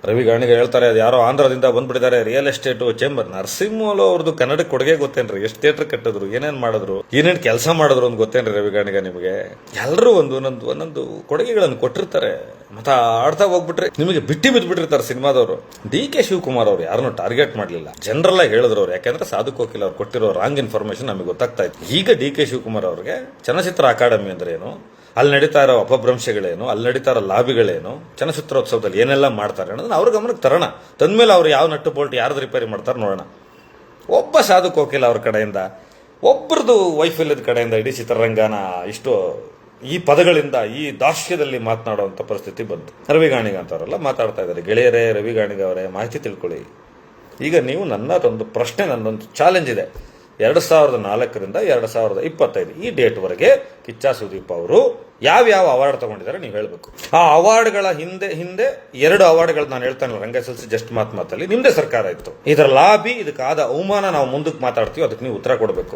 ರವಿ ಗಾಣಿಗ ಹೇಳ್ತಾರೆ ಅದು ಯಾರೋ ಆಂಧ್ರದಿಂದ ಬಂದ್ಬಿಟ್ಟಿದ್ದಾರೆ ರಿಯಲ್ ಎಸ್ಟೇಟ್ ಚೇಂಬರ್. ನರಸಿಂಹಲು ಅವ್ರದ್ದು ಕನ್ನಡ ಕೊಡುಗೆ ಗೊತ್ತೇನ್ರಿ? ಎಷ್ಟು ಥಿಯೇಟರ್ ಕಟ್ಟಿದ್ರು, ಏನೇನ್ ಮಾಡಿದ್ರು, ಏನೇನ್ ಕೆಲಸ ಮಾಡಿದ್ರು ಅಂತ ಗೊತ್ತೇನ್ರಿ ರವಿ ಗಾಣಿಗ ನಿಮಗೆ? ಎಲ್ಲರೂ ಒಂದೊಂದು ಕೊಡುಗೆಗಳನ್ನು ಕೊಟ್ಟಿರ್ತಾರೆ. ಆಡ್ತಾ ಹೋಗ್ಬಿಟ್ರೆ ನಿಮಗೆ ಬಿಟ್ಟು ಬಿದ್ಬಿಟ್ಟಿರ್ತಾರೆ ಸಿನಿಮಾದವರು. ಡಿ ಕೆ ಶಿವಕುಮಾರ್ ಅವ್ರು ಯಾರನ್ನು ಟಾರ್ಗೆಟ್ ಮಾಡಲಿಲ್ಲ, ಜನರಲ್ ಆಗಿ ಹೇಳಿದ್ರು ಅವ್ರು. ಯಾಕಂದ್ರೆ ಸಾಧು ಕೋಕಿಲ್ ಅವ್ರು ಕೊಟ್ಟಿರೋ ರಾಂಗ್ ಇನ್ಫಾರ್ಮೇಶನ್ ನಮಗೆ ಗೊತ್ತಾಗ್ತಾ ಇತ್ತು. ಈಗ ಡಿ ಕೆ ಶಿವಕುಮಾರ್ ಅವ್ರಿಗೆ ಚಲನಚಿತ್ರ ಅಕಾಡೆಮಿ ಅಂದ್ರೆ ಏನು, ಅಲ್ಲಿ ನಡೀತಾ ಇರೋ ಅಪಭ್ರಂಶಗಳೇನು, ಅಲ್ಲಿ ನಡೀತಾ ಇರೋ ಲಾಬಿಗಳೇನು, ಚಲನಚಿತ್ರೋತ್ಸವದಲ್ಲಿ ಏನೆಲ್ಲ ಮಾಡ್ತಾರೆ ಅನ್ನೋದನ್ನ ಅವ್ರ ಗಮನಕ್ಕೆ ತರೋಣ. ತಂದ್ಮೇಲೆ ಅವ್ರು ಯಾವ ನಟ್ಟು ಬೋಲ್ಟ್ ಯಾರ್ದು ರಿಪೇರಿ ಮಾಡ್ತಾರೆ ನೋಡೋಣ. ಒಬ್ಬ ಸಾಧು ಕೋಕಿಲ್ ಅವ್ರ ಕಡೆಯಿಂದ, ಒಬ್ಬರದು ವೈಫಲ್ಯದ ಕಡೆಯಿಂದ ಇಡೀ ಚಿತ್ರರಂಗನ ಇಷ್ಟು ಈ ಪದಗಳಿಂದ ಈ ದಾಷ್ಯದಲ್ಲಿ ಮಾತನಾಡುವಂತ ಪರಿಸ್ಥಿತಿ ಬಂತು. ರವಿ ಗಾಣಿಗ ಅಂತವರೆಲ್ಲ ಮಾತಾಡ್ತಾ ಇದ್ದಾರೆ. ಗೆಳೆಯರೇ, ರವಿ ಗಾಣಿಗ ಅವರೇ, ಮಾಹಿತಿ ತಿಳ್ಕೊಳ್ಳಿ. ಈಗ ನೀವು ನನ್ನದೊಂದು ಪ್ರಶ್ನೆ, ನನ್ನೊಂದು ಚಾಲೆಂಜ್ ಇದೆ. 2004ರಿಂದ 2025 ಈ ಡೇಟ್ ವರೆಗೆ ಕಿಚ್ಚ ಸುದೀಪ್ ಅವರು ಯಾವ್ಯಾವ ಅವಾರ್ಡ್ ತಗೊಂಡಿದ್ದಾರೆ ನೀವು ಹೇಳ್ಬೇಕು. ಆ ಅವಾರ್ಡ್ಗಳ ಹಿಂದೆ 2 ಅವಾರ್ಡ್ಗಳು ನಾನು ಹೇಳ್ತಾನೆ ರಂಗ ಸಲ್ಸಿ ಜಸ್ಟ್ ಮಾತಲ್ಲಿ ನಿಮ್ದೇ ಸರ್ಕಾರ ಇತ್ತು. ಇದರ ಲಾಬಿ, ಇದಕ್ಕಾದ ಅವಮಾನ ನಾವು ಮುಂದಕ್ಕೆ ಮಾತಾಡ್ತೀವಿ, ಅದಕ್ಕೆ ನೀವು ಉತ್ತರ ಕೊಡಬೇಕು.